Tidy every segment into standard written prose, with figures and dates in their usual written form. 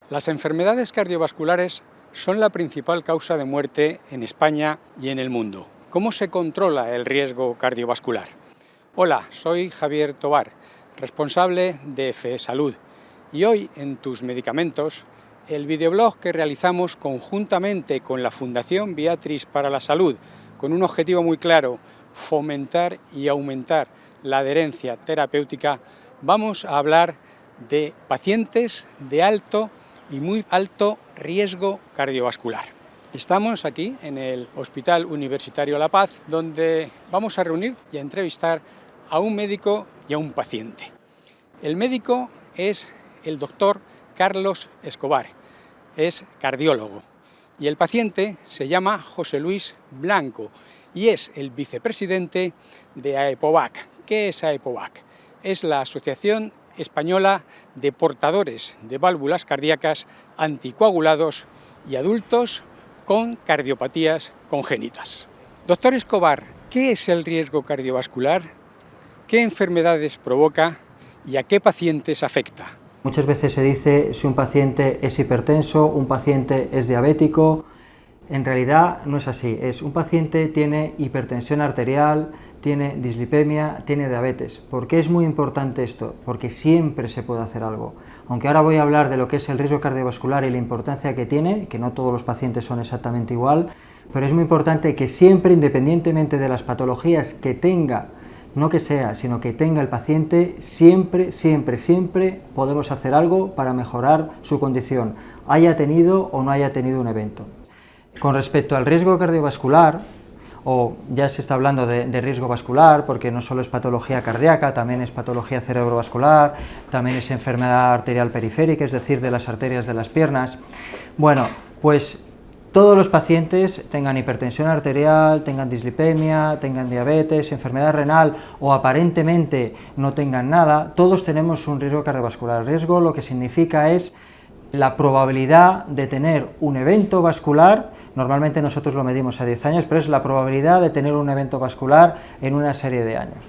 Las enfermedades cardiovasculares son la principal causa de muerte en España y en el mundo. ¿Cómo se controla el riesgo cardiovascular? Hola, soy Javier Tobar, responsable de FE Salud, y hoy en Tus Medicamentos, el videoblog que realizamos conjuntamente con la Fundación Viatris para la Salud, con un objetivo muy claro: fomentar y aumentar la adherencia terapéutica, vamos a hablar de pacientes de alto y muy alto riesgo cardiovascular. Estamos aquí en el Hospital Universitario La Paz, donde vamos a reunir y a entrevistar a un médico y a un paciente. El médico es el doctor Carlos Escobar, es cardiólogo, y el paciente se llama José Luis Blanco y es el vicepresidente de AEPOVAC. ¿Qué es AEPOVAC? Es la Asociación Española de Portadores de Válvulas Cardíacas Anticoagulados y Adultos con Cardiopatías Congénitas. Doctor Escobar, ¿qué es el riesgo cardiovascular? ¿Qué enfermedades provoca y a qué pacientes afecta? Muchas veces se dice si un paciente es hipertenso, un paciente es diabético. En realidad no es así. Un paciente tiene hipertensión arterial, tiene dislipemia, tiene diabetes. ¿Por qué es muy importante esto? Porque siempre se puede hacer algo. Aunque ahora voy a hablar de lo que es el riesgo cardiovascular y la importancia que tiene, que no todos los pacientes son exactamente igual, pero es muy importante que siempre, independientemente de las patologías que tenga, no que sea, sino que tenga el paciente, siempre podemos hacer algo para mejorar su condición, haya tenido o no haya tenido un evento. Con respecto al riesgo cardiovascular, o ya se está hablando de riesgo vascular, porque no solo es patología cardíaca, también es patología cerebrovascular, también es enfermedad arterial periférica, es decir, de las arterias de las piernas. Bueno, pues todos los pacientes, tengan hipertensión arterial, tengan dislipemia, tengan diabetes, enfermedad renal o aparentemente no tengan nada, todos tenemos un riesgo cardiovascular. El riesgo lo que significa es la probabilidad de tener un evento vascular. Normalmente nosotros lo medimos a 10 años, pero es la probabilidad de tener un evento vascular en una serie de años.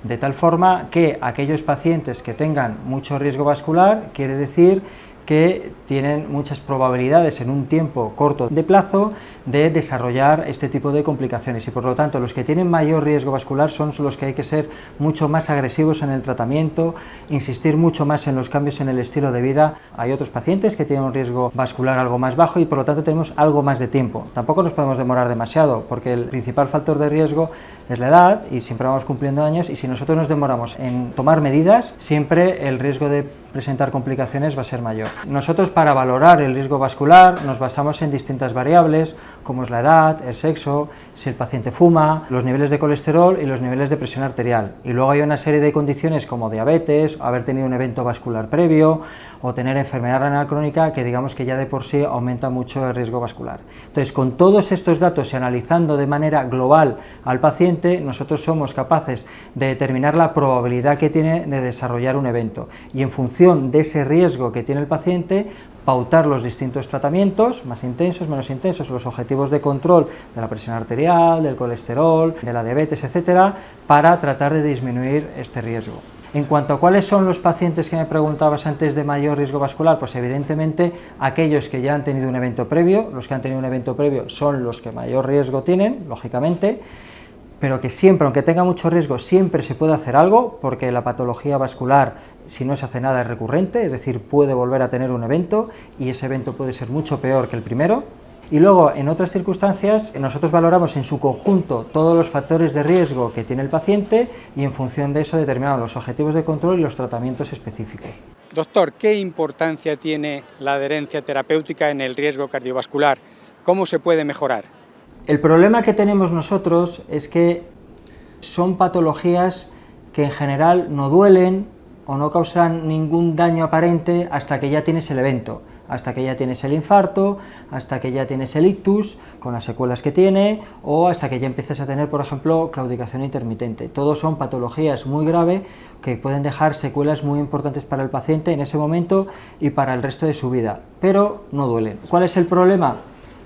De tal forma que aquellos pacientes que tengan mucho riesgo vascular, quiere decir que tienen muchas probabilidades en un tiempo corto de plazo de desarrollar este tipo de complicaciones, y por lo tanto los que tienen mayor riesgo vascular son los que hay que ser mucho más agresivos en el tratamiento, insistir mucho más en los cambios en el estilo de vida. Hay otros pacientes que tienen un riesgo vascular algo más bajo y por lo tanto tenemos algo más de tiempo. Tampoco nos podemos demorar demasiado, porque el principal factor de riesgo es la edad y siempre vamos cumpliendo años, y si nosotros nos demoramos en tomar medidas, siempre el riesgo de presentar complicaciones va a ser mayor. Nosotros, para valorar el riesgo vascular, nos basamos en distintas variables, como es la edad, el sexo, si el paciente fuma, los niveles de colesterol y los niveles de presión arterial. Y luego hay una serie de condiciones como diabetes, haber tenido un evento vascular previo o tener enfermedad renal crónica, que digamos que ya de por sí aumenta mucho el riesgo vascular. Entonces, con todos estos datos y analizando de manera global al paciente, nosotros somos capaces de determinar la probabilidad que tiene de desarrollar un evento, y en función de ese riesgo que tiene el paciente, pautar los distintos tratamientos, más intensos, menos intensos, los objetivos de control de la presión arterial, del colesterol, de la diabetes, etcétera, para tratar de disminuir este riesgo. En cuanto a cuáles son los pacientes que me preguntabas antes de mayor riesgo vascular, pues evidentemente aquellos que ya han tenido un evento previo. Los que han tenido un evento previo son los que mayor riesgo tienen, lógicamente, pero que siempre, aunque tenga mucho riesgo, siempre se puede hacer algo, porque la patología vascular, si no se hace nada, es recurrente, es decir, puede volver a tener un evento y ese evento puede ser mucho peor que el primero. Y luego, en otras circunstancias, nosotros valoramos en su conjunto todos los factores de riesgo que tiene el paciente y en función de eso determinamos los objetivos de control y los tratamientos específicos. Doctor, ¿qué importancia tiene la adherencia terapéutica en el riesgo cardiovascular? ¿Cómo se puede mejorar? El problema que tenemos nosotros es que son patologías que en general no duelen o no causan ningún daño aparente hasta que ya tienes el evento, hasta que ya tienes el infarto, hasta que ya tienes el ictus, con las secuelas que tiene, o hasta que ya empiezas a tener, por ejemplo, claudicación intermitente. Todos son patologías muy graves que pueden dejar secuelas muy importantes para el paciente en ese momento y para el resto de su vida, pero no duelen. ¿Cuál es el problema?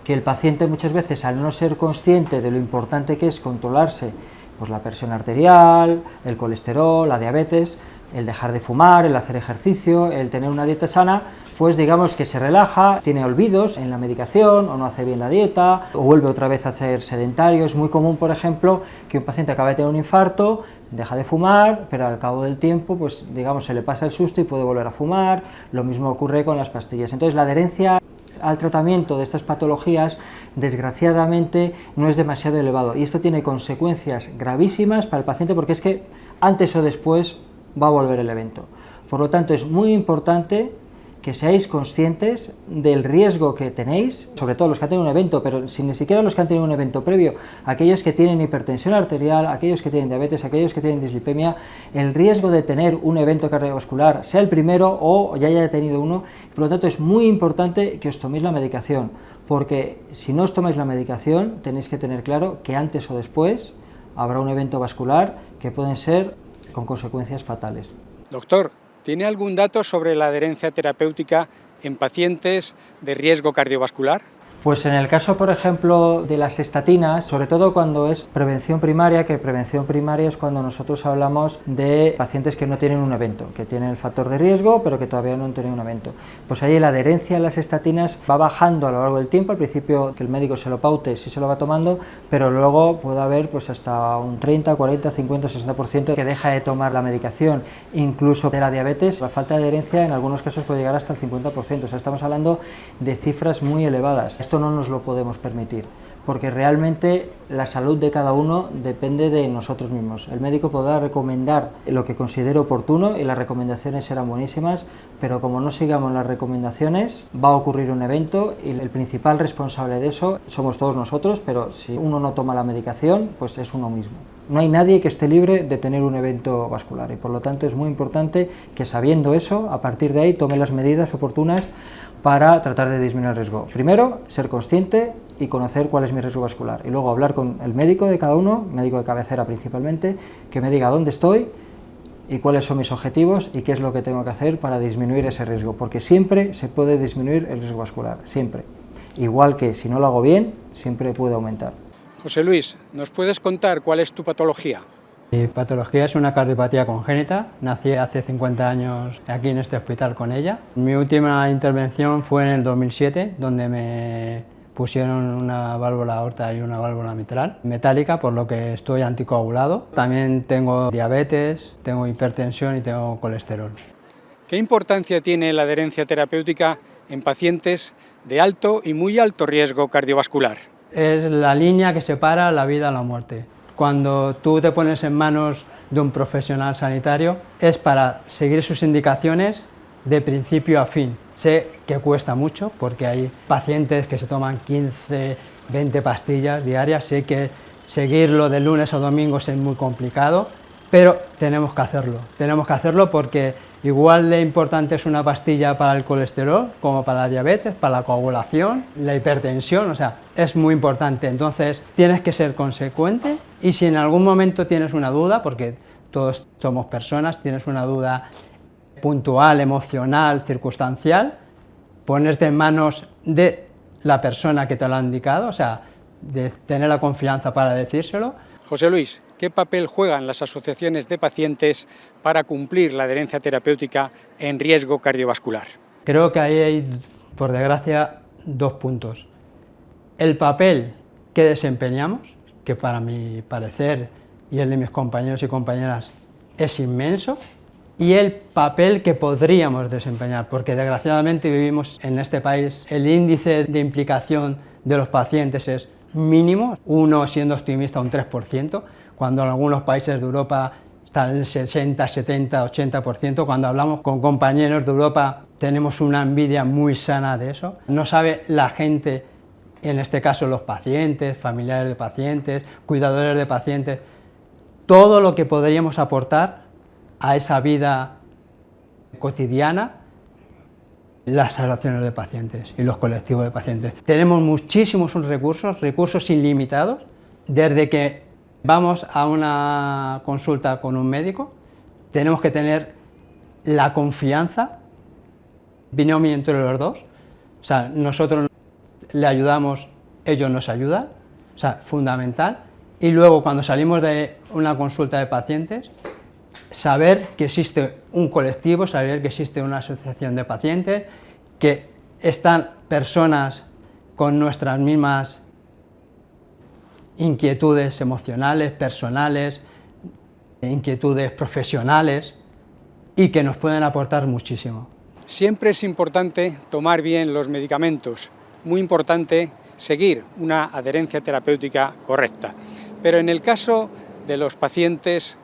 Que el paciente muchas veces, al no ser consciente de lo importante que es controlarse, pues la presión arterial, el colesterol, la diabetes, el dejar de fumar, el hacer ejercicio, el tener una dieta sana, después digamos que se relaja, tiene olvidos en la medicación o no hace bien la dieta o vuelve otra vez a ser sedentario. Es muy común, por ejemplo, que un paciente acabe de tener un infarto, deja de fumar, pero al cabo del tiempo, pues digamos, se le pasa el susto y puede volver a fumar. Lo mismo ocurre con las pastillas. Entonces la adherencia al tratamiento de estas patologías, desgraciadamente, no es demasiado elevado y esto tiene consecuencias gravísimas para el paciente porque es que antes o después va a volver el evento. Por lo tanto, es muy importante que seáis conscientes del riesgo que tenéis, sobre todo los que han tenido un evento, pero si ni siquiera los que han tenido un evento previo, aquellos que tienen hipertensión arterial, aquellos que tienen diabetes, aquellos que tienen dislipemia, el riesgo de tener un evento cardiovascular, sea el primero o ya haya tenido uno. Por lo tanto, es muy importante que os toméis la medicación, porque si no os tomáis la medicación, tenéis que tener claro que antes o después habrá un evento vascular que pueden ser con consecuencias fatales. Doctor, ¿tiene algún dato sobre la adherencia terapéutica en pacientes de riesgo cardiovascular? Pues en el caso, por ejemplo, de las estatinas, sobre todo cuando es prevención primaria, que prevención primaria es cuando nosotros hablamos de pacientes que no tienen un evento, que tienen el factor de riesgo, pero que todavía no han tenido un evento. Pues ahí la adherencia a las estatinas va bajando a lo largo del tiempo, al principio que el médico se lo paute, sí se lo va tomando, pero luego puede haber pues hasta un 30, 40, 50, 60% que deja de tomar la medicación. Incluso de la diabetes, la falta de adherencia en algunos casos puede llegar hasta el 50%, o sea, estamos hablando de cifras muy elevadas. Esto no nos lo podemos permitir, porque realmente la salud de cada uno depende de nosotros mismos. El médico podrá recomendar lo que considere oportuno y las recomendaciones serán buenísimas, pero como no sigamos las recomendaciones va a ocurrir un evento y el principal responsable de eso somos todos nosotros, pero si uno no toma la medicación, pues es uno mismo. No hay nadie que esté libre de tener un evento vascular y por lo tanto es muy importante que sabiendo eso, a partir de ahí tome las medidas oportunas para tratar de disminuir el riesgo. Primero, ser consciente y conocer cuál es mi riesgo vascular y luego hablar con el médico de cada uno, médico de cabecera principalmente, que me diga dónde estoy y cuáles son mis objetivos y qué es lo que tengo que hacer para disminuir ese riesgo, porque siempre se puede disminuir el riesgo vascular, siempre. Igual que si no lo hago bien, siempre puede aumentar. José Luis, ¿nos puedes contar cuál es tu patología? Mi patología es una cardiopatía congénita, nací hace 50 años aquí en este hospital con ella. Mi última intervención fue en el 2007, donde me pusieron una válvula aorta y una válvula mitral metálica, por lo que estoy anticoagulado. También tengo diabetes, tengo hipertensión y tengo colesterol. ¿Qué importancia tiene la adherencia terapéutica en pacientes de alto y muy alto riesgo cardiovascular? Es la línea que separa la vida a la muerte. Cuando tú te pones en manos de un profesional sanitario es para seguir sus indicaciones de principio a fin. Sé que cuesta mucho porque hay pacientes que se toman 15, 20 pastillas diarias, sé que seguirlo de lunes a domingos es muy complicado, pero tenemos que hacerlo porque igual de importante es una pastilla para el colesterol como para la diabetes, para la coagulación, la hipertensión, o sea, es muy importante. Entonces tienes que ser consecuente y si en algún momento tienes una duda, porque todos somos personas, tienes una duda puntual, emocional, circunstancial, ponerte en manos de la persona que te lo ha indicado, o sea, de tener la confianza para decírselo. José Luis, ¿qué papel juegan las asociaciones de pacientes para cumplir la adherencia terapéutica en riesgo cardiovascular? Creo que ahí hay, por desgracia, dos puntos. El papel que desempeñamos, que para mi parecer y el de mis compañeros y compañeras es inmenso, y el papel que podríamos desempeñar, porque desgraciadamente vivimos en este país, el índice de implicación de los pacientes es mínimo, uno siendo optimista un 3%, cuando en algunos países de Europa está el 60, 70, 80%, cuando hablamos con compañeros de Europa tenemos una envidia muy sana de eso. No sabe la gente, en este caso los pacientes, familiares de pacientes, cuidadores de pacientes, todo lo que podríamos aportar a esa vida cotidiana las asociaciones de pacientes y los colectivos de pacientes. Tenemos muchísimos recursos ilimitados, desde que vamos a una consulta con un médico, tenemos que tener la confianza, binomio entre los dos, o sea, nosotros le ayudamos, ellos nos ayudan, o sea, fundamental, y luego cuando salimos de una consulta de pacientes, saber que existe un colectivo, saber que existe una asociación de pacientes que están personas con nuestras mismas inquietudes emocionales, personales, inquietudes profesionales y que nos pueden aportar muchísimo. Siempre es importante tomar bien los medicamentos, muy importante seguir una adherencia terapéutica correcta. Pero en el caso de los pacientes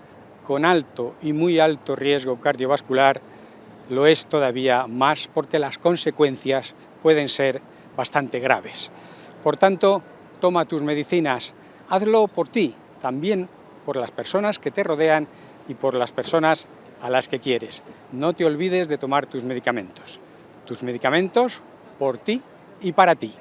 con alto y muy alto riesgo cardiovascular, lo es todavía más porque las consecuencias pueden ser bastante graves. Por tanto, toma tus medicinas, hazlo por ti, también por las personas que te rodean y por las personas a las que quieres. No te olvides de tomar tus medicamentos. Tus medicamentos por ti y para ti.